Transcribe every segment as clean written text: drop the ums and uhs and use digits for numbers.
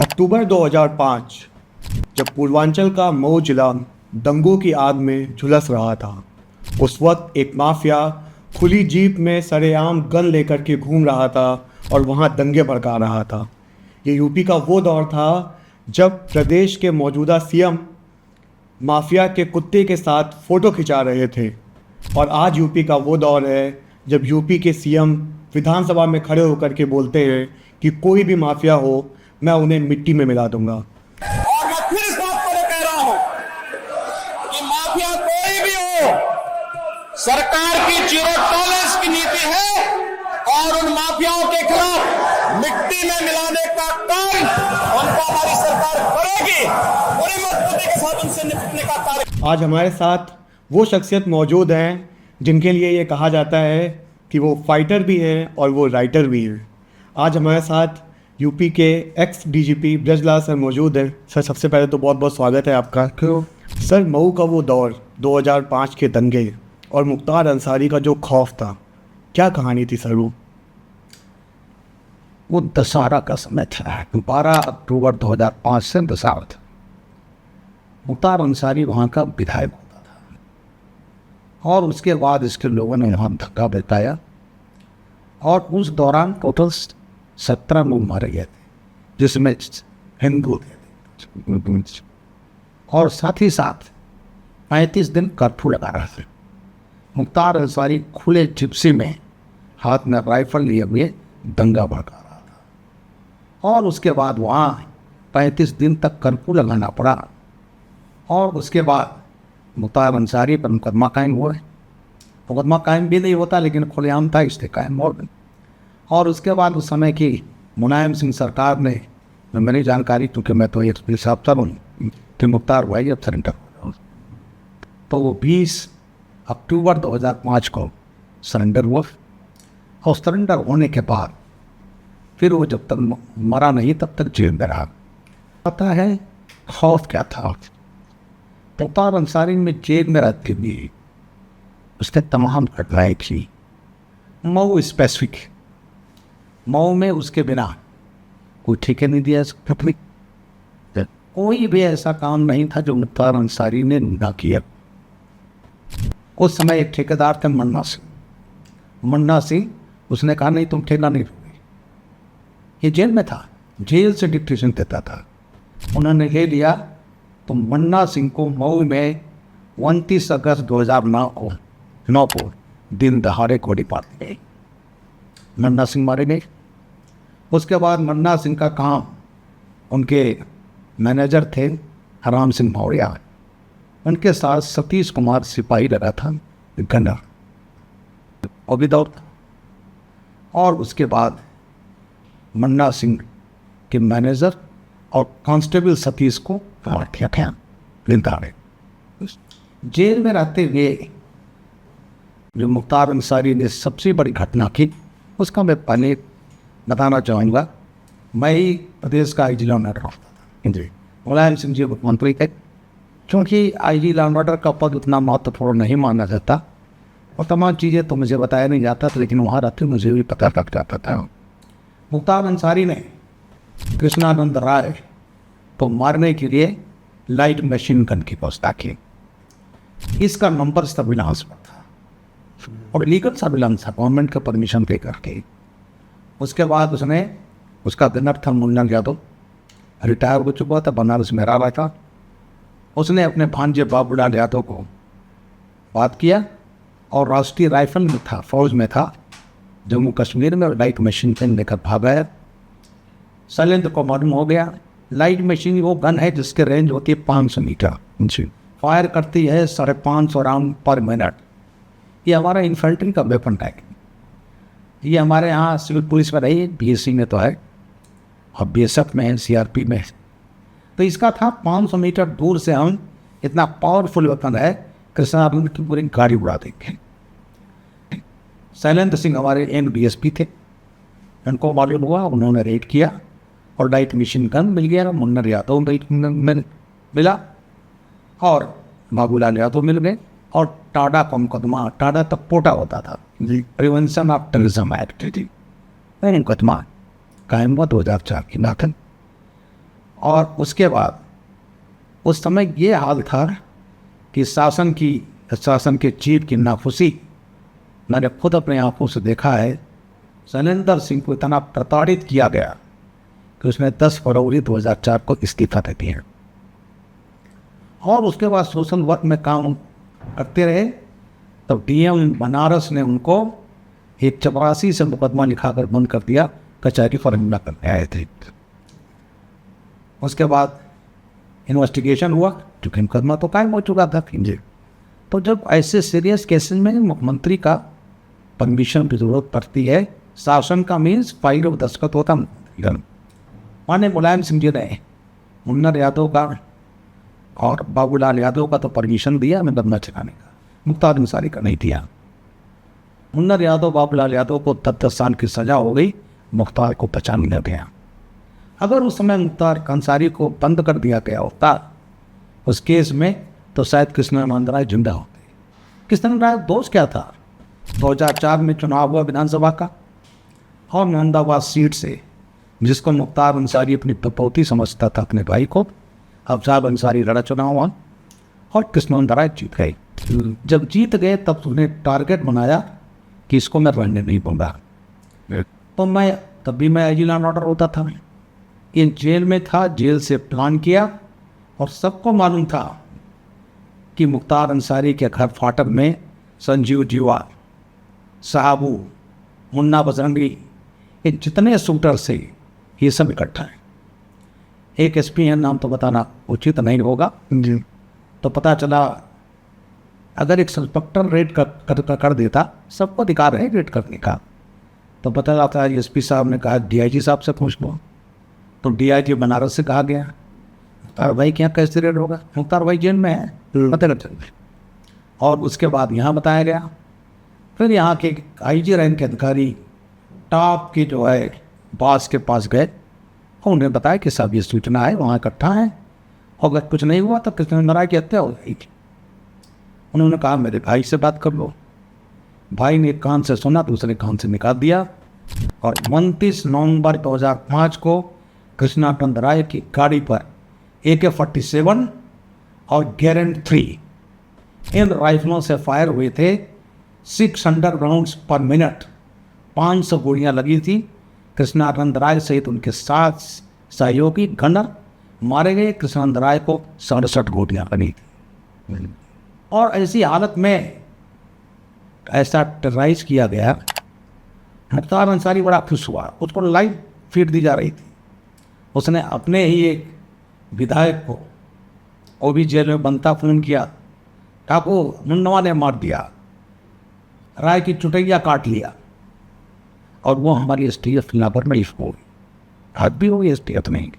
अक्टूबर 2005 जब पूर्वांचल का मऊ जिला दंगों की आग में झुलस रहा था, उस वक्त एक माफिया खुली जीप में सरेआम गन लेकर के घूम रहा था और वहां दंगे भड़का रहा था। ये यूपी का वो दौर था जब प्रदेश के मौजूदा सीएम माफिया के कुत्ते के साथ फ़ोटो खिंचा रहे थे, और आज यूपी का वो दौर है जब यूपी के सीएम विधानसभा में खड़े होकर के बोलते हैं कि कोई भी माफिया हो, मैं उन्हें मिट्टी में मिला दूंगा। और मैं फिर इस बात को कह रहा हूं कि माफिया कोई भी हो, सरकार की जीरो टॉलरेंस की नीति है और उन माफियाओं के खिलाफ मिट्टी में मिलाने का काम उनको हमारी सरकार करेगी। पूरी मजबूती के साथ उनसे निपटने का कार्य। आज हमारे साथ वो शख्सियत मौजूद हैं जिनके लिए ये कहा जाता है कि वो फाइटर भी हैं और वो राइटर भी हैं। आज हमारे साथ यूपी के एक्स डीजीपी ब्रजलाल सर मौजूद हैं। सर, सबसे पहले तो बहुत बहुत स्वागत है आपका। क्यों सर, मऊ का वो दौर 2005 के दंगे और मुख्तार अंसारी का जो खौफ था, क्या कहानी थी सर? वो दशहरा का समय था, 12 अक्टूबर 2005 से दशहरा था। मुख्तार अंसारी वहाँ का विधायक होता था और उसके बाद इसके लोगों ने वहाँ धक्का बिताया और उस दौरान टोटल 17 लोग मारे गए थे, जिसमें हिंदू थे और साथ ही साथ 35 दिन कर्फ्यू लगा रहे थे। मुख्तार अंसारी खुले जिप्सी में हाथ में राइफल लिए हुए दंगा भड़का रहा था और उसके बाद वहाँ 35 दिन तक कर्फ्यू लगाना पड़ा। और उसके बाद मुख्तार अंसारी पर मुकदमा कायम हुआ है। मुकदमा कायम भी नहीं होता, लेकिन खुलेआम था, इसलिए कायम हो गया। और उसके बाद उस समय की मुलायम सिंह सरकार ने, मेरी जानकारी, क्योंकि मैं तो एक पुलिस अफसर हूँ, कि मुख्तार भाई अब सरेंडर हो, तो वो 20 अक्टूबर 2005 को सरेंडर हुआ। और सरेंडर होने के बाद फिर वो जब तक मरा नहीं तब तक जेल में रहा। पता है खौफ क्या था? मुख्तार अंसारी में जेल में रहते भी उसने तमाम घटनाएं की। मऊ स्पेसिफिक, मऊ में उसके बिना कोई ठेके नहीं दिया सकता। कोई भी ऐसा काम नहीं था जो मुख्तार अंसारी ने ना किया। उस समय एक ठेकेदार थे मन्ना सिंह, उसने कहा नहीं तुम ठेका नहीं लोगे। ये जेल में था, जेल से डिक्टेशन देता था। उन्होंने ले लिया तो मन्ना सिंह को मऊ में 29 अगस्त 2009 को दिन दहाड़े गोली मार दी गई। मन्ना सिंह मारे गए। उसके बाद मन्ना सिंह का काम, उनके मैनेजर थे हराम सिंह मौर्य, उनके साथ सतीश कुमार सिपाही लगा था गन्ना और विदाउट। और उसके बाद मन्ना सिंह के मैनेजर और कांस्टेबल सतीश को मार दिया था लिंदाड़े। जेल में रहते हुए जो मुख्तार अंसारी ने सबसे बड़ी घटना की, उसका मैं पहले बताना चाहूँगा। मैं ही प्रदेश का आईजी लॉ एंड ऑर्डर था जी, मुलायम सिंह जी मुख्यमंत्री थे। क्योंकि आईजी लॉ एंड ऑर्डर का पद उतना महत्वपूर्ण नहीं माना जाता और तमाम चीज़ें तो मुझे बताया नहीं जाता था, लेकिन वहाँ रहते मुझे भी पता लग जाता था। मुख्तार अंसारी ने कृष्णानंद राय को मारने के लिए लाइट मशीन गन की व्यवस्था की। इसका नंबर सर्विलांस पर था और लीगल सर्विलांस था, गवर्नमेंट का परमिशन पे करके। उसके बाद उसने, उसका गनर था मुन्ना यादव, रिटायर हो चुका था, बनारस में रह रहा था। उसने अपने भांजे बाबूलाल यादव को बात किया और राष्ट्रीय राइफल में था, फौज में था, जम्मू कश्मीर में, लाइट मशीन पेन लेकर भागा है। शैलेंद्र को मालूम हो गया लाइट मशीन वो गन है जिसके रेंज होती है 500 मीटर, फायर करती है 550 राउंड पर मिनट। ये हमारा इन्फेंट्री का वेपन है। ये हमारे यहाँ सिविल पुलिस में रही, बीएससी में तो है और बीएसएफ में है, सीआरपी में है। तो इसका था 500 मीटर दूर से हम इतना पावरफुल वेपन है, कृष्णानंद की पूरी गाड़ी उड़ा देंगे। शैलेंद्र सिंह हमारे NBSP थे, उनको मालूम हुआ, उन्होंने रेड किया और लाइट मशीन गन मिल गया। मुन्ना यादव में मिला और बाबूलाल यादव मिल गए और टाडा का मुकदमा, टाडा तक पोटा होता था जी, प्रिवेंशन ऑफ टेररिज्म एक्ट जी, मुकदमा कायम हुआ 2004 की नाथन। और उसके बाद उस समय ये हाल था कि शासन के चीफ की नाखुशी मैंने खुद अपने आंखों से देखा है। शैलेंद्र सिंह को इतना प्रताड़ित किया गया कि उसने 10 फरवरी 2004 को इस्तीफा दे दिया और उसके बाद सोशल वर्क में काम करते रहे। तब डीएम बनारस ने उनको एक 84 से मुकदमा लिखाकर बंद कर दिया, कचहरी पर हमला करने आए थे। उसके बाद इन्वेस्टिगेशन हुआ, चूँकि मुकदमा तो कायम हो चुका था। तो जब ऐसे सीरियस केसेस में मुख्यमंत्री का परमिशन की जरूरत पड़ती है, शासन का मीन्स फाइल और दस्तखत होता माने मुलायम सिंह जी ने मुन्ना यादव का और बाबूलाल यादव का तो परमिशन दिया मुकदमा चलाने का, मुख्तार अंसारी का नहीं दिया। मुन्ना यादव बाबूलाल यादव को 10 साल की सजा हो गई, मुख्तार को 50 मिल गया। अगर उस समय मुख्तार अंसारी को बंद कर दिया गया होता उस केस में, तो शायद कृष्णानंद राय जिंदा होते। कृष्णानंद राय दोष क्या था? 2004 में चुनाव हुआ विधानसभा का और नंदाबाद सीट से, जिसको मुख्तार अंसारी अपनी पपौती समझता था अपने भाई को, अफजाल अंसारी लड़ा चुनाव हुआ और कृष्णानंद राय जीत गए। जब जीत गए तब उन्हें टारगेट बनाया कि इसको मैं रहने नहीं दूंगा। तो तब भी मैं एजी लैंड ऑर्डर होता था, इन जेल में था, जेल से प्लान किया और सबको मालूम था कि मुख्तार अंसारी के घर फाटक में संजीव जीवा, साहबू, मुन्ना बजरंगी, ये जितने शूटर से ये सब इकट्ठा है। एक SPN नाम तो बताना उचित नहीं होगा जी। तो पता चला अगर एक इंस्पेक्टर रेड कर देता, सबको अधिकार है रेड करने का, तो पता चला SP साहब ने कहा DIG साहब से पूछ लो। तो DIG बनारस से कहा गया मुख्तार भाई के यहाँ कैसे रेड होगा, मुख्तार भाई जेल में है, पता न चल। और उसके बाद यहाँ बताया गया। फिर यहाँ के IG रैंक के अधिकारी टॉप के जो है बॉस के पास गए और उन्हें बताया कि सब ये सूचना है, वहाँ इकट्ठा है और अगर कुछ नहीं हुआ तो कृष्णानंद राय की हत्या हो जाएगी। उन्होंने कहा मेरे भाई से बात कर लो। भाई ने एक कान से सुना, दूसरे कान से निकाल दिया और 29 नवंबर 2005 को कृष्णानंद राय की गाड़ी पर AK-47 और गेरेंट 3 इन राइफलों से फायर हुए थे। 600 राउंड्स पर मिनट, 500 गोलियां लगी थी। कृष्णानंद राय सहित उनके 7 सहयोगी गनर मारे गए। कृष्णानंद राय को 67 गोलियां लगी थी और ऐसी हालत में ऐसा टेरराइज किया गया। मुख्तार अंसारी बड़ा खुश हुआ, उसको लाइव फीड दी जा रही थी। उसने अपने ही एक विधायक को वो भी जेल में बनता फोन किया, ठाको मुन्नवा ने मार दिया, राय की चुटैया काट लिया और वो हमारी STF लापर में इस हो हद भी हुई STF में।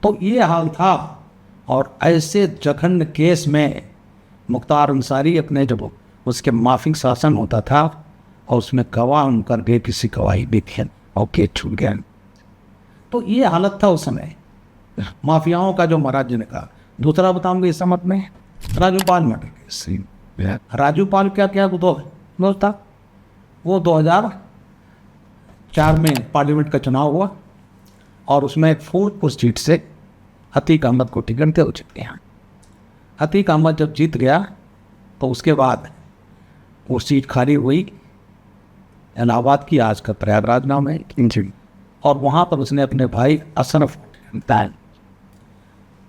तो ये हाल था और ऐसे जघन्य केस में मुख्तार अंसारी अपने जब उसके माफिक शासन होता था और उसमें गवाह कर गए, किसी गवाही देखे और केस छूट गया। तो ये हालत था उस समय माफियाओं का जो महाराज जी ने कहा। दूसरा बताऊंगा इस समझ में राजू पाल मर्डर केस। राजू पाल क्या क्या वो था, वो 2004 में पार्लियामेंट का चुनाव हुआ और उसमें फूलपुर सीट से अतीक अहमद को टिकट दे जीत गया। अतीक अहमद जब जीत गया तो उसके बाद वो सीट खाली हुई इलाहाबाद की, आज का प्रयागराज नाम है, और वहाँ पर उसने अपने भाई अशरफ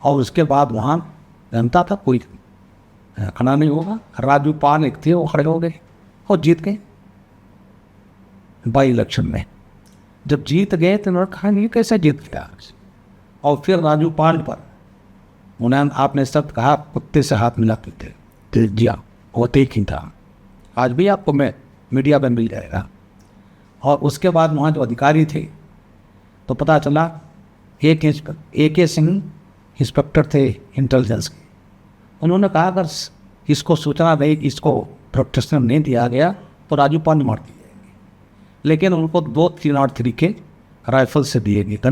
और उसके बाद वहाँ जनता था कोई खड़ा नहीं होगा। राजू पाल एक थे, वो खड़े हो गए और जीत गए बाई इलेक्शन में। जब जीत गए तो उन्होंने कहा ये कैसे जीत गया। और फिर राजू पाल पर उन्होंने आपने शब्द कहा कुत्ते से हाथ मिलाते थे, जी हाँ वो ठीक ही था। आज भी आपको मैं मीडिया पर मिल जाएगा। और उसके बाद वहाँ जो अधिकारी थे तो पता चला AK सिंह इंस्पेक्टर थे इंटेलिजेंस के। उन्होंने कहा अगर इसको सूचना दे, इसको प्रोटेक्शन नहीं दिया गया तो राजू पाल मार दी जाएगी। लेकिन उनको 2 383 के राइफल से दिए गए थे।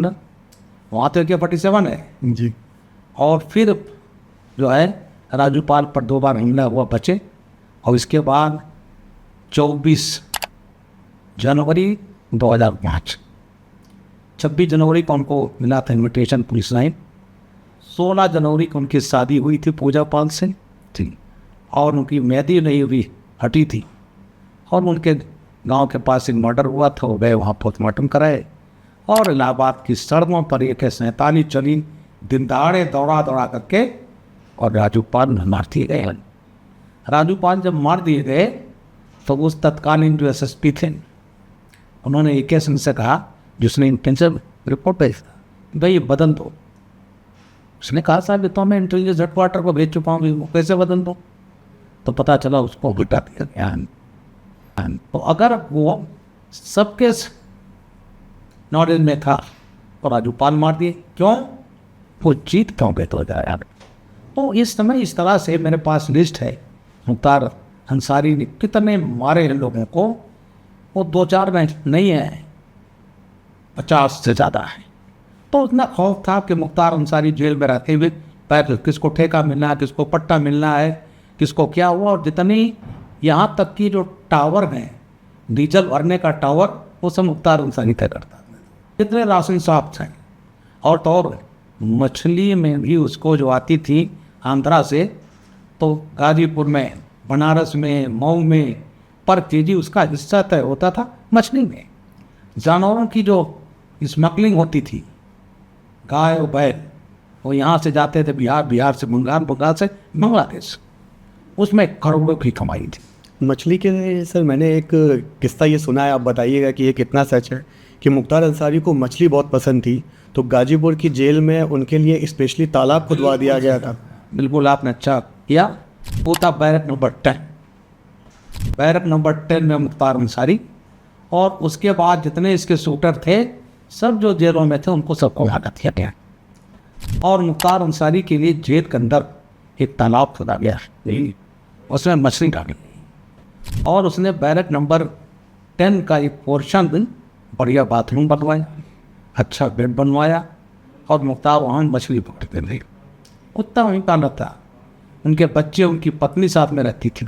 वहाँ तो AK-47 है जी। और फिर जो है राजू पाल पर 2 बार हमला हुआ, बचे। और इसके बाद 24 जनवरी 2005 26 जनवरी को उनको मिला था इन्विटेशन पुलिस लाइन 16 जनवरी को उनकी शादी हुई थी पूजा पाल से थी, और उनकी मेहंदी नहीं हुई हटी थी, और उनके गांव के पास एक मर्डर हुआ था, वो गए वहाँ पोस्टमार्टम कराए, और इलाहाबाद की सड़कों पर एक 47 चली दिन दहाड़े दौड़ा दौड़ा करके, और राजू पाल मार दिए गए। राजू पाल जब मार दिए गए तो उस तत्कालीन जो एसएसपी थे उन्होंने एक सिंह से कहा, जिसने इंटेंसिव रिपोर्ट भेजा, भाई ये बदल दो। उसने कहा साहब ये तो मैं इंटेलिजेंस हेडक्वार्टर को भेज चुका हूँ, कैसे बदल दो? तो पता चला उसको हटा दिया गया। तो अगर वो सबके नॉलेज में था तो राजू पाल मार दिए, क्यों? वो जीत क्यों गए तो यार। तो इस समय इस तरह से मेरे पास लिस्ट है, मुख्तार अंसारी ने कितने मारे हैं लोगों को, वो 2-4 में नहीं है, 50 से ज़्यादा है। तो उतना खौफ था कि मुख्तार अंसारी जेल में रहते हुए पैर किसको ठेका मिलना है, किसको पट्टा मिलना है, किसको क्या हुआ। और जितनी यहाँ तक कि जो टावर हैं, डीजल भरने का टावर, वो सब मुख्तार अंसारी तय करता है। जितने राशन शॉप्स हैं, और तो और मछली में भी उसको जो आती थी आंध्रा से, तो गाजीपुर में, बनारस में, मऊ में पर केजी उसका हिस्सा तय होता था मछली में। जानवरों की जो स्मगलिंग होती थी, गाय और बैल, वो यहाँ से जाते थे बिहार, बिहार से बंगाल, बंगाल से बांग्लादेश, उसमें करोड़ों की कमाई थी। मछली के सर मैंने एक किस्सा ये सुना है, आप बताइएगा कि ये कितना सच है, कि मुख्तार अंसारी को मछली बहुत पसंद थी, तो गाजीपुर की जेल में उनके लिए स्पेशली तालाब खुदवा दिया गया था। बिल्कुल आपने अच्छा किया। वो था बैरक नंबर 10, बैरक नंबर 10 में मुख्तार अंसारी, और उसके बाद जितने इसके शूटर थे सब जो जेलों में थे उनको सबको हटा दिया गया, और मुख्तार अंसारी के लिए जेल के अंदर एक तालाब खुदा गया, उसमें मछली डाली, और उसने बैरक नंबर 10 का एक पोर्शन बढ़िया बाथरूम बनवाया, अच्छा बेड बनवाया, और मुख्तार वहाँ मछली पकड़ते थे। उतना वहीं का था, उनके बच्चे, उनकी पत्नी साथ में रहती थी,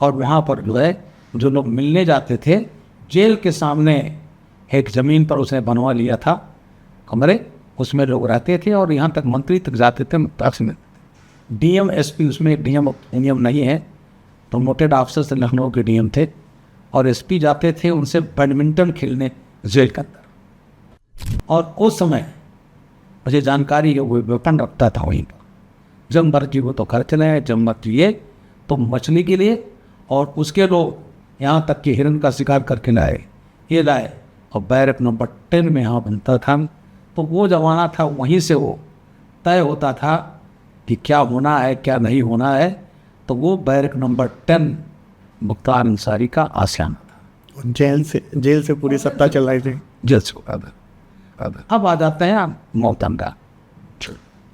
और वहाँ पर जो है जो लोग मिलने जाते थे, जेल के सामने एक ज़मीन पर उसने बनवा लिया था कमरे, उसमें लोग रहते थे, और यहाँ तक मंत्री तक जाते थे मुख्तार से मिलते। डीएम एसपी, उसमें डीएम नहीं है, प्रमोटेड ऑफिसर से लखनऊ के डीएम थे, और एसपी जाते थे उनसे बैडमिंटन खेलने जेल के अंदर। और उस समय मुझे जानकारी है वो वेपन रखता था वहीं पर, जब मर्जी वो तो घर चले आए, जब मर्जी ये तो मछली के लिए, और उसके लोग यहाँ तक कि हिरन का शिकार करके लाए, ये लाए, और बैरक नंबर 10 में यहाँ बनता था। तो वो ज़माना था, वहीं से वो तय होता था कि क्या होना है क्या नहीं होना है। तो वो बैरक नंबर 10 मुख्तार अंसारी का आसियाना था। जेल से पूरी सत्ता चल रही थी। जेल से अब आ जाते हैं मोहतम का।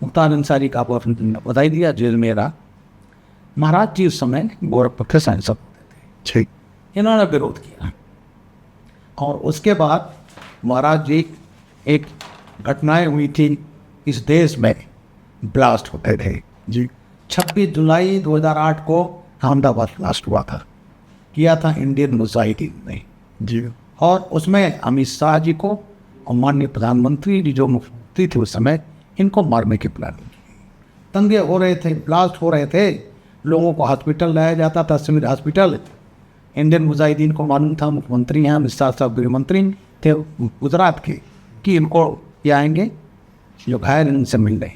मुख्तार अंसारी का आपको बता ही दिया, जेल में रहा। महाराज जी उस समय गोरखपुर के सांसद थे, इन्होंने विरोध किया, और उसके बाद महाराज जी, एक घटनाएं हुई थी इस देश में, ब्लास्ट होते थे जी। 26 जुलाई 2008 को अहमदाबाद ब्लास्ट हुआ था, किया था इंडियन मुजाहिदीन ने जी, और उसमें अमित शाह जी को और माननीय प्रधानमंत्री जी जो मुख्यमंत्री थे उस समय, इनको मारने की प्लानिंग की। दंगे हो रहे थे, ब्लास्ट हो रहे थे, लोगों को हॉस्पिटल लाया जाता था, सिविल हॉस्पिटल। इंडियन मुजाहिदीन को मालूम था, मुख्यमंत्री हैं अमित शाह साहब गृह मंत्री थे गुजरात के, कि इनको ये आएंगे जो घायल इनसे मिल रहे।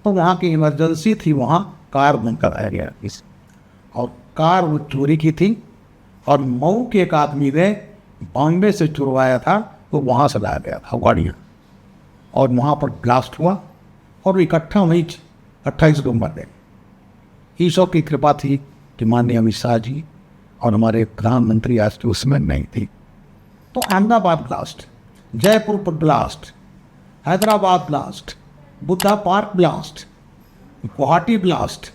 तो वहाँ की इमरजेंसी थी, वहाँ कार बंद कराया गया इस, और कार वो चोरी की थी, और मऊ के एक आदमी ने बॉम्बे से चुरवाया था, तो वहाँ से लाया गया था गाड़ियाँ, और वहाँ पर ब्लास्ट हुआ, और इकट्ठा वहीं 28 लोग मर गए। ईश्वर की कृपा थी कि माननीय अमित शाह जी और हमारे प्रधानमंत्री आज के उसमें नहीं थी। तो अहमदाबाद ब्लास्ट, जयपुर पर blast, Hyderabad blast, Buddha park blast, Guwahati blast,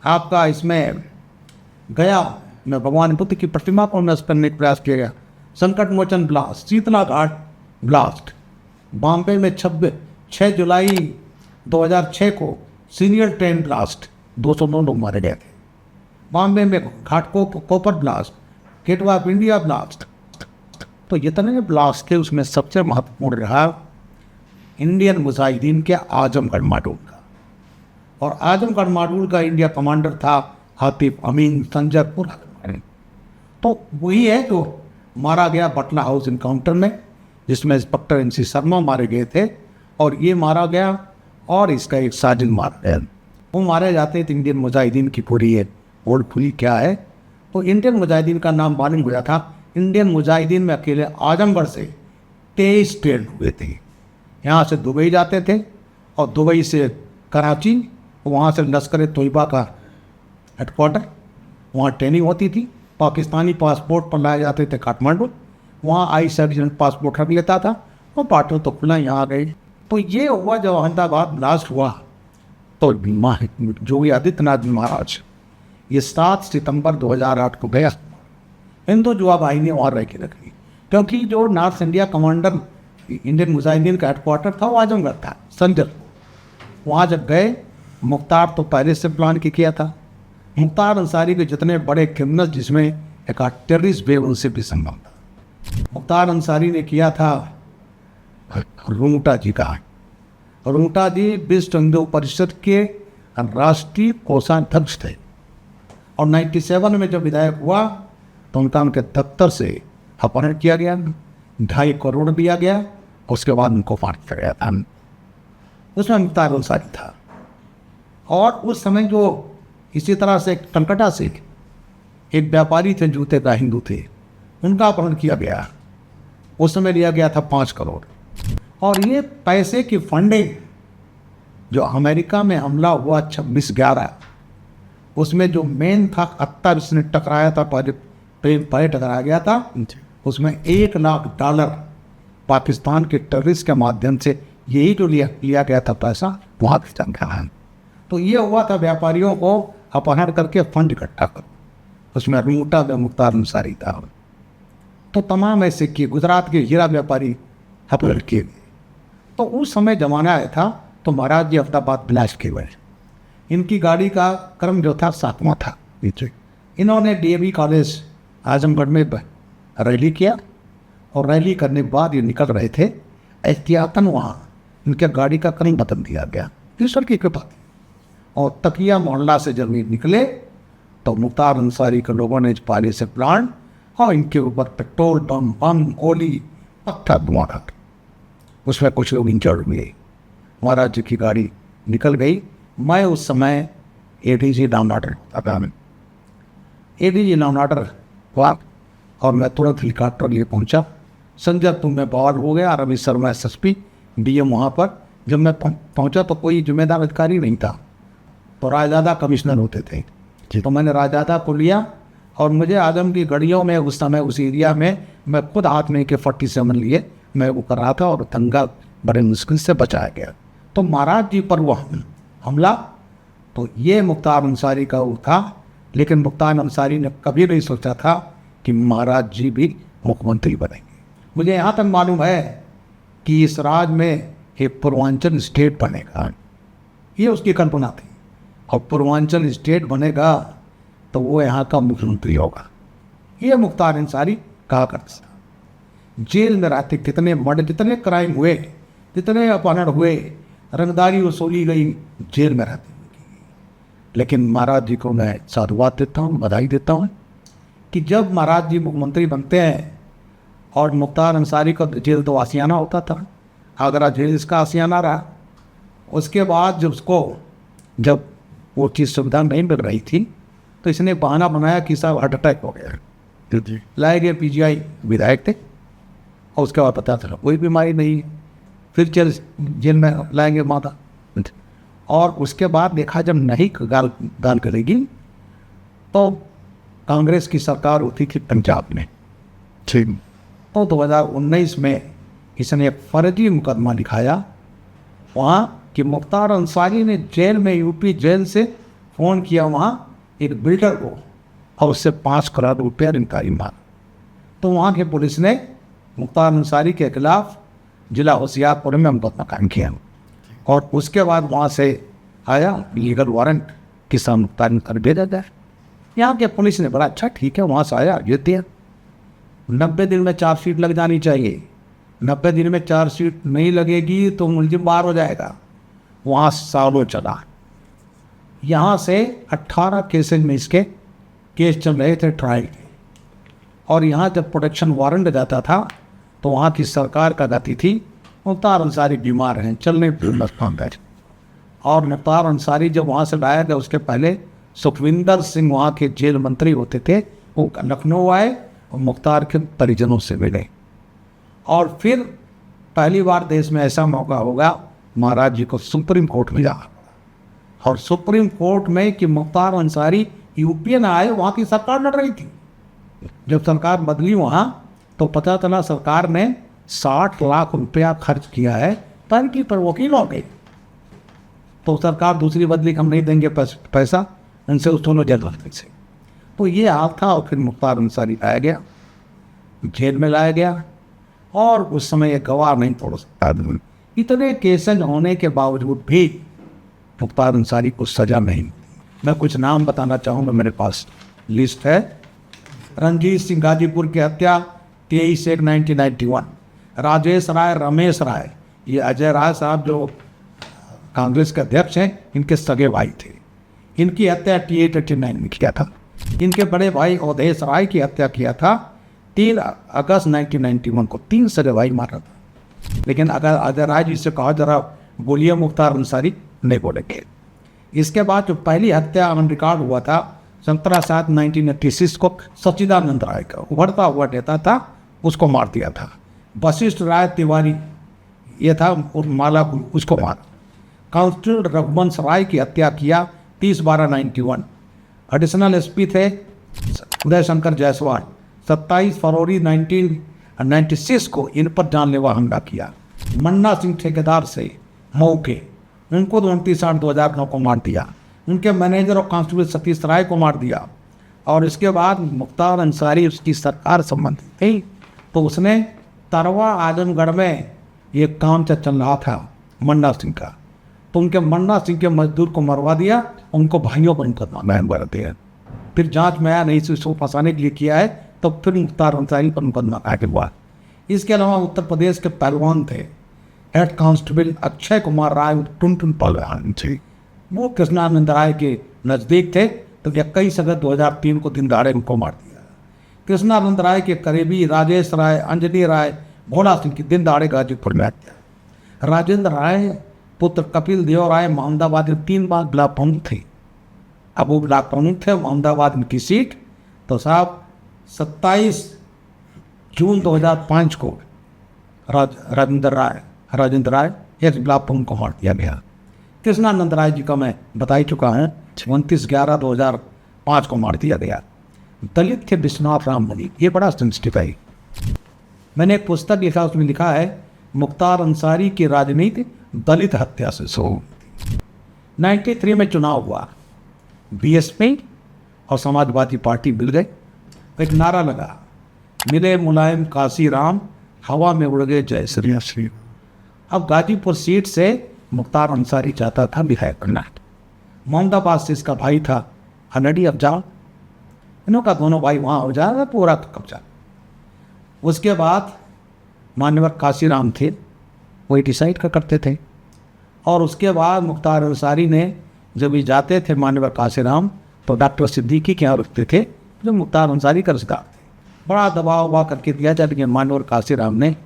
आपका इसमें गया में भगवान बुद्ध की प्रतिमा को नष्ट करने का प्रयास किया गया, संकट मोचन ब्लास्ट, शीतला घाट ब्लास्ट, बॉम्बे में 6 जुलाई 2006 को सीनियर ट्रेन ब्लास्ट, 209 लोग मारे गए थे। बॉम्बे में कोपर blast, Gateway of India blast. तो जितने ब्लास्ट थे उसमें सबसे महत्वपूर्ण रहा इंडियन मुजाहिदीन के आजमगढ़ माडूल का। और आजमगढ़ मॉड्यूल का इंडिया कमांडर था हातिफ अमीन संजय पुरा। तो वही है जो मारा गया बटला हाउस इनकाउंटर में, जिसमें इंस्पेक्टर NC शर्मा मारे गए थे और ये मारा गया और इसका एक साजिद मारा गया। वो मारे जाते थे इंडियन मुजाहिदीन की पूरी है। ओल्ड पुली क्या है, तो इंडियन मुजाहिदीन का नाम मालूम हुआ था। इंडियन मुजाहिदीन में अकेले आजमगढ़ से 23 ट्रेन हुए थे। यहाँ से दुबई जाते थे और दुबई से कराची, वहाँ से लश्कर तोयबा का हेडक्वार्टर, वहाँ ट्रेनिंग होती थी। पाकिस्तानी पासपोर्ट पर लाए जाते थे काठमांडू, वहाँ आई सर्जेंट पासपोर्ट रख लेता था और पार्टनर तो खुला यहाँ आ गए। तो ये हुआ जब अहमदाबाद ब्लास्ट हुआ, तो योगी आदित्यनाथ महाराज ये 7 सितंबर 2008 को गया। हिंदू जवाबाई ने वहाँ रह के रखी, क्योंकि जो north India commander Indian Mujahideen का हेडक्वार्टर था वो आजमगढ़ था, संजर। वहाँ जब गए, मुख्तार तो पहले से प्लान किया था। मुख्तार अंसारी के जितने बड़े क्रिमिनल, जिसमें एक टेररिस्ट भी, उनसे भी संभव था। मुख्तार अंसारी ने किया था रुंगटा जी का। रुंगटा जी विश्व हिंदू परिषद के राष्ट्रीय कोषाध्यक्ष थे और 97 में जब विधायक हुआ तो उनके दफ्तर से अपहरण किया गया, 2.5 करोड़ दिया गया, उसके बाद उनको फाड़ किया गया था। उसमें मुख्तार अंसारी था। और उस समय जो इसी तरह से कलकत्ता से एक व्यापारी थे, जूते का हिंदू थे, उनका अपहरण किया गया। उस समय लिया गया था 5 करोड़। और ये पैसे की फंडिंग जो अमेरिका में हमला हुआ 26/11, उसमें जो मेन था अत्तर, इसने टकराया था, प्लेन पर टकराया गया था, उसमें $1 लाख पाकिस्तान के टेररिस्ट के माध्यम से यही जो लिया गया था पैसा, वहाँ से चल रहा है। तो ये हुआ था व्यापारियों को अपहरण करके फंड इकट्ठा कर, उसमें रुंगटा में मुख्तार अंसारी था। तो तमाम ऐसे किए, गुजरात के हीरा व्यापारी अपहरण किए गए। तो उस समय जमाना आया था तो महाराज जी अहमदाबाद ब्लास्ट किए गए। इनकी गाड़ी का क्रम जो था 7वां था। इन्होंने DAV कॉलेज आजमगढ़ में रैली किया और रैली करने के बाद ये निकल रहे थे, एहतियातन वहाँ इनके गाड़ी का क्रम बदल दिया गया, ईश्वर की कृपा। और तकिया मोहल्ला से जब ये निकले तो मुख्तार अंसारी के लोगों ने पहले से प्लान और इनके ऊपर पेट्रोल बम गोली पत्थर धुआं, उसमें कुछ लोग इंजर्ड हुए। महाराज जी की गाड़ी निकल गई। मैं उस समय ADG नामनाडर हुआ और मैं तुरंत हेलीकॉप्टर लिए पहुंचा। संजय तुम्हें बवाल हो गया, रवि शर्मा SSP DM वहाँ पर। जब मैं पहुंचा तो कोई जिम्मेदार अधिकारी नहीं था, तो रायजादा कमिश्नर होते थे। तो मैंने रायजादा को लिया और मुझे आजम की गड़ियों में उस समय उस एरिया में मैं खुद हाथ में के 47 लिए मैं वो कर रहा था और दंगा बड़े मुश्किल से बचाया गया। तो महाराज जी पर वो हमला, तो ये मुख्तार अंसारी का वो था। लेकिन मुख्तार अंसारी ने कभी नहीं सोचा था कि महाराज जी भी मुख्यमंत्री बनेंगे। मुझे यहाँ तक मालूम है कि इस राज्य में एक पूर्वांचल स्टेट बनेगा, ये उसकी कल्पना थी। और पूर्वांचल स्टेट बनेगा तो वो यहाँ का मुख्यमंत्री होगा, ये मुख्तार अंसारी कहा करता था। जेल में रहते कितने मर्डर, जितने क्राइम हुए, जितने अपहरण हुए, रंगदारी वसूली गई, जेल में रहते। लेकिन महाराज जी को मैं साधुवाद देता हूँ, बधाई देता हूँ कि जब महाराज जी मुख्यमंत्री बनते हैं और मुख्तार अंसारी का जेल तो आसियाना होता था, आगरा जेल इसका आसियाना रहा। उसके बाद जब वो चीज़ सुविधा नहीं मिल रही थी तो इसने बहाना बनाया कि साहब हार्ट अटैक हो गया, लाए गए PGI विधायक थे और उसके बाद पता चला कोई बीमारी नहीं है, फिर चल जेल में लाएंगे माता। और उसके बाद देखा जब नहीं दान करेगी तो कांग्रेस की सरकार होती थी पंजाब में। ठीक, तो 2019 में इसने एक फर्जी मुकदमा लिखाया वहाँ कि मुख्तार अंसारी ने जेल में, UP जेल से फ़ोन किया वहाँ एक बिल्डर को और उससे 5 करोड़ रुपया रिंकारी मारा। तो वहाँ की पुलिस ने मुख्तार अंसारी के खिलाफ जिला होशियारपुर में मुकदमा कायम किया और उसके बाद वहाँ से आया लीगल वारंट कि सब मुख्तार कर भेजा जाए। यहाँ के पुलिस ने बड़ा अच्छा ठीक है, वहाँ से आया ये दिया। 90 दिन में चार्जशीट लग जानी चाहिए, 90 दिन में चार्जशीट नहीं लगेगी तो मुलजिम बाहर हो जाएगा। वहाँ सालों चला यहाँ से 18 केसेज में इसके केस चल रहे थे ट्रायल के। और यहाँ जब प्रोटेक्शन वारंट जाता था तो वहाँ की सरकार का गति थी मुख्तार अंसारी बीमार हैं, चलने फिरने। और मुख्तार अंसारी जब वहाँ से लाया गया उसके पहले सुखविंदर सिंह वहाँ के जेल मंत्री होते थे, वो लखनऊ आए और मुख्तार के परिजनों से मिले। और फिर पहली बार देश में ऐसा मौका होगा महाराज जी को सुप्रीम कोर्ट में जाना, और सुप्रीम कोर्ट में कि मुख्तार अंसारी यूपी में आए, वहाँ की सरकार लड़ रही थी। जब सरकार बदली वहाँ तो पता चला सरकार ने 60 लाख रुपया खर्च किया है टर्की पर वकील हो गए। तो सरकार दूसरी बदली हम नहीं देंगे पैसा, इनसे उस दोनों जेल से। तो ये हाल था। और फिर मुख्तार अंसारी लाया गया, जेल में लाया गया, और उस समय ये गवाह नहीं तोड़ सकता आदमी। इतने केसेज होने के बावजूद भी मुख्तार अंसारी को सजा नहीं। मैं कुछ नाम बताना चाहूँगा, मेरे पास लिस्ट है। रणजीत सिंह गाजीपुर की हत्या 23/1/1991। राजेश राय, रमेश राय, ये अजय राय साहब जो कांग्रेस के अध्यक्ष हैं, इनके सगे भाई थे। इनकी हत्या 28/89 में किया था। इनके बड़े भाई अवधेश राय की हत्या किया था 3 अगस्त 1991 को। 3 सगे भाई मारा था। लेकिन अगर अजय राय जी से कहा जरा बोलिए मुख्तार अंसारी, नहीं बोलेंगे। इसके बाद जो पहली हत्या ऑन रिकॉर्ड हुआ था 17/7/1986 को, सच्चिदानंद राय का उभरता हुआ नेता था, उसको मार दिया था। वशिष्ठ राय तिवारी ये था माला, उसको मारा। कांस्टेबल रघुवंश राय की हत्या किया 30/12/91। एडिशनल एसपी थे उदय शंकर जायसवाल। 27 फरवरी 1996 को इन पर जानलेवा हमला किया। मन्ना सिंह ठेकेदार से मऊ के, उनको 29/8/2009 को मार दिया। उनके मैनेजर और कांस्टेबल सतीश राय को मार दिया। और इसके बाद मुख्तार अंसारी उसकी सरकार संबंधित थी, तो उसने तरवा आजमगढ़ में ये काम चल रहा था मन्ना सिंह का, तो उनके मन्ना सिंह के मजदूर को मरवा दिया, उनको भाइयों पर मुकदमा कर दिया। फिर जांच में आया नहीं, इसको फंसाने के लिए किया है, तो फिर मुख्तार अंसारी पर मुकदमा आगे हुआ। इसके अलावा उत्तर प्रदेश के पहलवान थे हेड कांस्टेबल अक्षय कुमार राय, टुनटुन पहलवान थे। वो कृष्णानंद राय के नज़दीक थे, तो 21 अगस्त 2003 को दिन दहाड़े उनको मार दिया। कृष्णानंद राय के करीबी राजेश राय, अंजनी राय, भोला सिंह की दिन दहाड़े गाजीपुर में हत्या। राजेंद्र राय पुत्र कपिल देव राय मोहम्मदाबाद में 3 बार ब्लॉक प्रमुख थे। अब वो ब्लॉक प्रमुख थे मोहम्मदाबाद में की सीट, तो साहब 27 जून 2005 को राजेंद्र राय एक ब्लॉक प्रमुख को मार दिया गया। कृष्णानंद राय जी का मैं बता ही चुका हूँ, 29/11/2005 को मार दिया गया। दलित के विश्वनाथ राम मनी, ये बड़ा सेंसिटिव है। मैंने एक पुस्तक लिखा, उसमें लिखा है मुख्तार अंसारी की राजनीति दलित हत्या से शुरू। 93 में चुनाव हुआ, बीएसपी और समाजवादी पार्टी मिल गए। एक नारा लगा, मिले मुलायम काशी राम, हवा में उड़ गए जय श्री श्री। अब गाजीपुर सीट से मुख्तार अंसारी चाहता था विधायक बनना। मोहम्मदाबाद से इसका भाई था हनडी अफजाल, इनों का दोनों भाई वहाँ हो जाएगा, पूरा कब्जा। उसके बाद मान्यवर काशीराम थे, वही डिसाइड करते थे। और उसके बाद मुख्तार अंसारी ने जब ये जाते थे मान्यवर काशीराम, तो डॉक्टर सिद्दीकी के यहाँ रुकते थे, जो मुख्तार अंसारी का रिश्तेदार थे। बड़ा दबाव उबाव करके दिया जाए, लेकिन मान्यवर काशीराम ने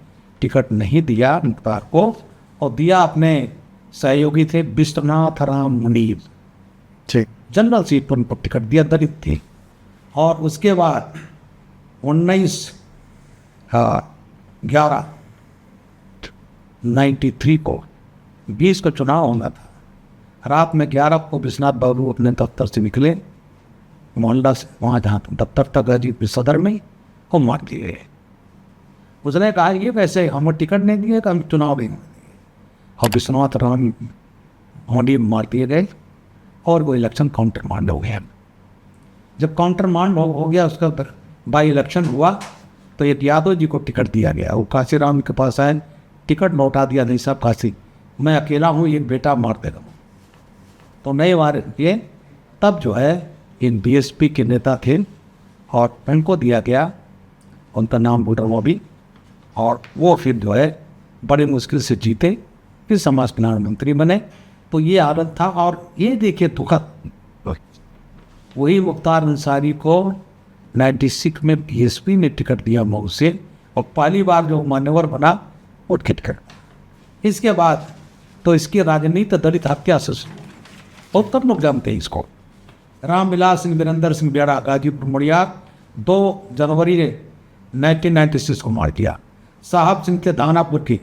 टिकट नहीं दिया मुख्तार को, और दिया अपने सहयोगी थे विश्वनाथ राम मुनीर, जनरल सीट पर उनको टिकट दिया, दलित थे। और उसके बाद 19/11/93 को 20 को चुनाव होना था। रात में 11 को विश्वनाथ बाबू अपने दफ्तर से निकले, मोहल्ला से वहाँ जहाँ दफ्तर तक गाजीपुर सदर में, वो मार दिए गए। उसने कहा ये वैसे हमें टिकट नहीं दिए तो हम चुनाव भी नहीं दिए, और विश्वनाथ राम मोदी मार दिए गए, और वो इलेक्शन काउंटर मांड हो गया। जब काउंटर मांड हो गया, उसका बाई इलेक्शन हुआ, तो एक यादव जी को टिकट दिया गया। वो काशीराम के पास आए, टिकट लौटा दिया, नहीं साहब काशी मैं अकेला हूँ, ये बेटा मार देगा। तो नए वार ये तब जो है इन बीएसपी के नेता थे, और उनको दिया गया, उनका नाम बोल रहा हूँ अभी, और वो फिर जो है बड़े मुश्किल से जीते, फिर समाज कल्याण मंत्री बने। तो ये हालत था। और ये देखिए दुखद, वही मुख्तार अंसारी को 96 में बीएसपी ने टिकट दिया मऊ से, और पहली बार जो मान्यवर बना वो टिकट। इसके बाद तो इसकी राजनीति दलित हत्या से शुरू। और तब लोग जानते हैं इसको। रामविलास सिंह, वीरेंद्र सिंह बेड़ा, गाजीपुर मुड़िया 2 जनवरी 1996 को मार दिया। साहब सिंह थे दानापुर की,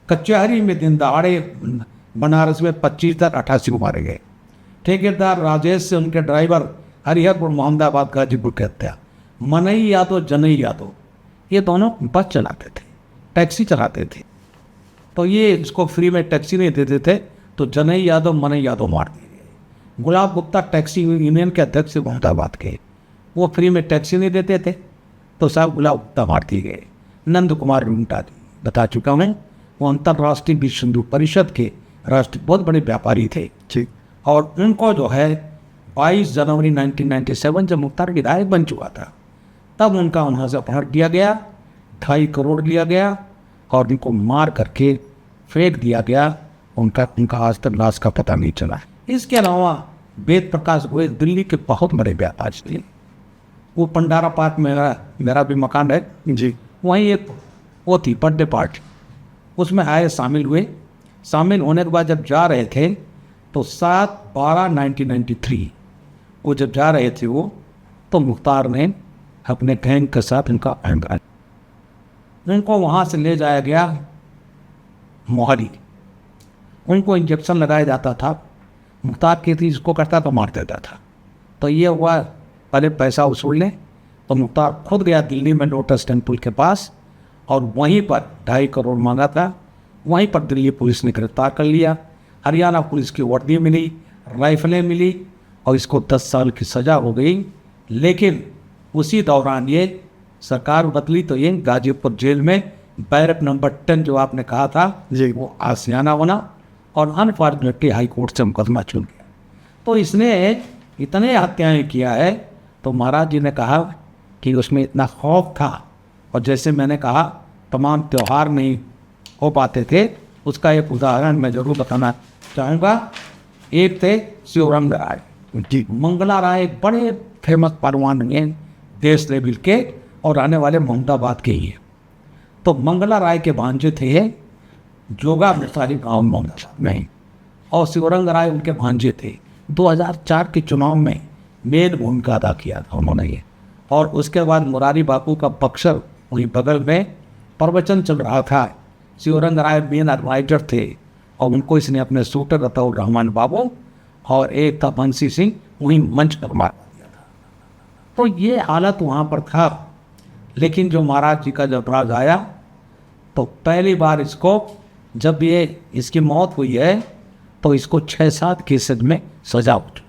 कचहरी में दिन दहाड़े बनारस में 25/88 को मारे गए। ठेकेदार राजेश से उनके ड्राइवर हरिहरपुर मोहम्मदाबाद गाजीपुर के हत्या। मनई यादव, जनई यादव, ये दोनों बस चलाते थे, टैक्सी चलाते थे। तो ये इसको फ्री में टैक्सी नहीं देते थे, तो जनई यादव, मनई यादव मार दिए गए। गुलाब गुप्ता टैक्सी यूनियन के अध्यक्ष मोहम्मदाबाद के, वो फ्री में टैक्सी नहीं देते थे, तो साहब गुलाब गुप्ता मार दिए गए। नंद कुमार रुंगटा बता चुका हूँ, वो अंतर्राष्ट्रीय विश्व हिंदू परिषद के राष्ट्रीय बहुत बड़े व्यापारी थे। ठीक। और उनको जो है 22 जनवरी 1997 जब मुख्तार विधायक बन चुका था, तब उनका वहाँ से अपहरण किया गया, 2.5 करोड़ लिया गया और उनको मार करके फेंक दिया गया। उनका आज तक लाश का पता नहीं चला। इसके अलावा वेद प्रकाश गोयल दिल्ली के बहुत बड़े व्यापारी थे। वो पंडारा पार्क में मेरा भी मकान है जी। वहीं एक वो थी बर्थडे पार्टी, उसमें आए, शामिल हुए। शामिल होने के बाद जब जा रहे थे तो 7/12/1993 वो जब जा रहे थे वो, तो मुख्तार ने अपने गैंग के साथ उनको वहाँ से ले जाया गया मोहाली। उनको इंजेक्शन लगाया जाता था। मुख्तार की थी, इसको करता तो मार देता था। तो ये हुआ, पहले पैसा वसूल लें, तो मुख्तार खुद गया दिल्ली में लोटस टेम्पल के पास और वहीं पर 2.5 करोड़ मांगा था। वहीं पर दिल्ली पुलिस ने गिरफ्तार कर लिया। हरियाणा पुलिस की वर्दी मिली, राइफलें मिली और इसको 10 साल की सज़ा हो गई। लेकिन उसी दौरान ये सरकार बदली तो ये गाजीपुर जेल में बैरक नंबर 10 जो आपने कहा था जी, वो आसियाना बना और अनफॉर्चुनेटली हाई कोर्ट से मुकदमा चुन गया। तो इसने इतने हत्याएं किया है। तो महाराज जी ने कहा कि उसमें इतना खौफ था, और जैसे मैंने कहा तमाम त्यौहार नहीं हो पाते थे, उसका एक उदाहरण मैं ज़रूर बताना चाहूँगा। एक थे शिवरंग राय जी। मंगला राय एक बड़े फेमस परवान हैं देश लेवल के और आने वाले मोहम्मदाबाद के ही हैं। तो मंगला राय के भांजे थे जोगा मिसाली गाँव मोहम्मदाबाद में, और शिवरंग राय उनके भांजे थे। 2004 के चुनाव में मेन भूमिका अदा किया था उन्होंने ये। और उसके बाद मुरारी बापू का बक्सर वहीं बगल में प्रवचन चल रहा था। शिवरंग राय मेन एडवाइजर थे और उनको इसने अपने शूटर अताउर रहमान बाबू और एक था बंसी सिंह वहीं मंच पर मार दिया था। तो ये हालत वहाँ पर था। लेकिन जो महाराज जी का जब राज आया तो पहली बार इसको, जब ये इसकी मौत हुई है तो इसको 6-7 केसेस में सजा हो चुकी।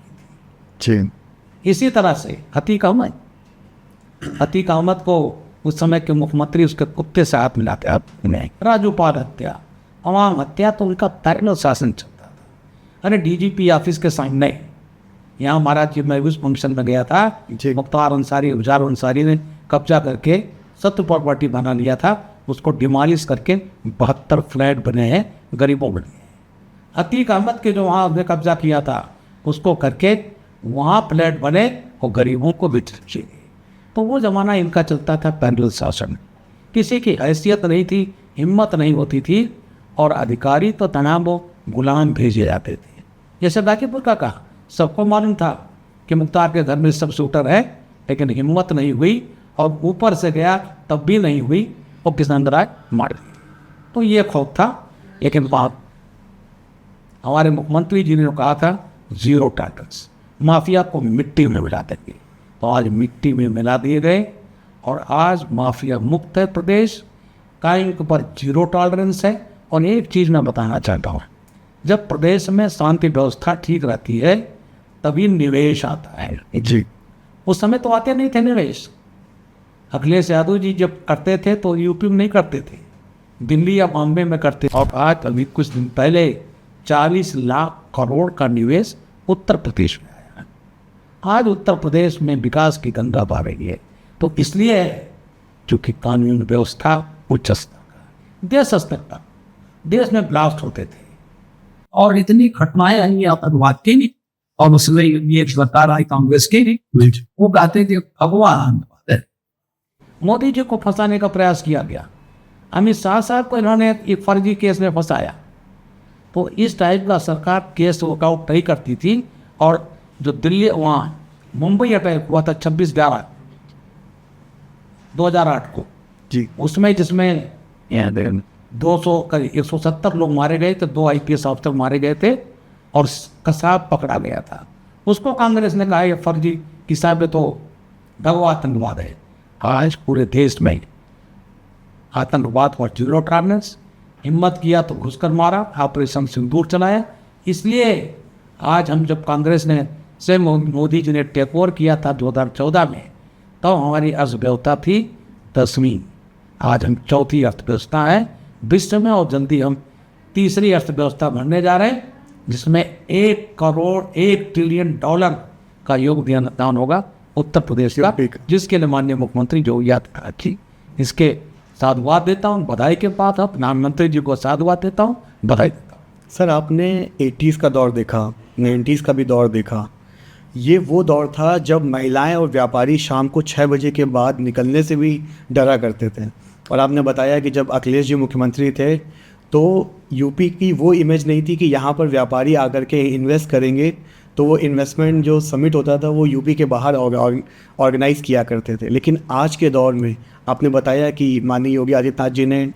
जी। इसी तरह से अतीक अहमद को उस समय के मुख्यमंत्री उसके कुत्ते से हाथ मिलाते हैं। राजूपाल हत्या, अवाम हत्या, तो उनका पैरेलल शासन चलता था। अरे डीजीपी ऑफिस के सामने यहाँ महाराज जी, मैं उस फंक्शन में गया था, मुख्तार अंसारी, उजार अंसारी ने कब्जा करके सत्य प्रॉपर्टी बना लिया था, उसको डिमोलिश करके 72 फ्लैट बने हैं, गरीबों बने हैं। अतीक अहमद के जो वहाँ उसने कब्जा किया था उसको करके वहाँ फ्लैट बने और गरीबों को बेचे। तो वो ज़माना इनका चलता था पैरेलल शासन। किसी की हैसियत नहीं थी, हिम्मत नहीं होती थी, और अधिकारी तो तनाव गुलाम भेजे जाते थे। जैसे गाजीपुर का कहा, सबको मालूम था कि मुख्तार के घर में सब शूटर है, लेकिन हिम्मत नहीं हुई और ऊपर से गया तब भी नहीं हुई, और किसान राय मार दी। तो ये खौफ था। लेकिन बात हमारे मुख्यमंत्री जी ने कहा था जीरो टॉलरेंस, माफिया को मिट्टी में मिला देंगे। तो आज मिट्टी में मिला दिए गए और आज माफिया मुक्त है प्रदेश, कायम के ऊपर जीरो टॉलरेंस है। और एक चीज़ मैं बताना चाहता हूँ, जब प्रदेश में शांति व्यवस्था ठीक रहती है तभी निवेश आता है जी। उस समय तो आते नहीं थे निवेश। अखिलेश यादव जी जब करते थे तो यूपी में नहीं करते थे, दिल्ली या बॉम्बे में करते। और आज अभी कुछ दिन पहले 40 लाख करोड़ का निवेश उत्तर प्रदेश में आया है। आज उत्तर प्रदेश में विकास की गंगा बह रही है। तो इसलिए चूँकि कानून व्यवस्था उच्च स्तर का, देश स्तर का, देश में ब्लास्ट होते थे, और इतनी घटनाएं आई आतंकवाद की नहीं, और उसमें ये सरकार आई कांग्रेस की नहीं, वो कहते थे भगवान है। मोदी जी को फंसाने का प्रयास किया गया, अमित शाह साहब को इन्होंने एक फर्जी केस में फंसाया। तो इस टाइप का सरकार केस वर्कआउट नहीं करती थी। और जो दिल्ली वहाँ मुंबई अटैक हुआ था 26/11/2008 को, जी उसमें जिसमें 200 करीब 170 लोग मारे गए थे, 2 IPS ऑफिसर मारे गए थे और कसाब पकड़ा गया था। उसको कांग्रेस ने कहा ये फर्जी किसाब तो दवा आतंकवाद है। आज पूरे देश में आतंकवाद और जीरो टॉलरेंस, हिम्मत किया तो घुसकर मारा, ऑपरेशन सिंदूर चलाया। इसलिए आज हम जब कांग्रेस ने से मोदी जी ने टेक ओवर किया था 2014 में, तो हमारी अर्थव्यवस्था थी 10वीं, आज हम 4थी अर्थव्यवस्था है विश्व में, और जल्दी हम 3री अर्थव्यवस्था बनने जा रहे हैं, जिसमें $1 ट्रिलियन का योगदान होगा उत्तर प्रदेश का, जिसके लिए माननीय मुख्यमंत्री योगी आदित्यनाथ जी इसके साधुवाद देता हूँ, बधाई के बाद प्रधानमंत्री जी को साधुवाद देता हूँ, बधाई देता हूँ। सर, आपने 80s का दौर देखा, 90s का भी दौर देखा। ये वो दौर था जब महिलाएं और व्यापारी शाम को 6 बजे के बाद निकलने से भी डरा करते थे। और आपने बताया कि जब अखिलेश जी मुख्यमंत्री थे तो यूपी की वो इमेज नहीं थी कि यहाँ पर व्यापारी आकर के इन्वेस्ट करेंगे, तो वो इन्वेस्टमेंट जो समिट होता था वो यूपी के बाहर ऑर्गेनाइज़ किया करते थे। लेकिन आज के दौर में आपने बताया कि माननीय योगी आदित्यनाथ जी ने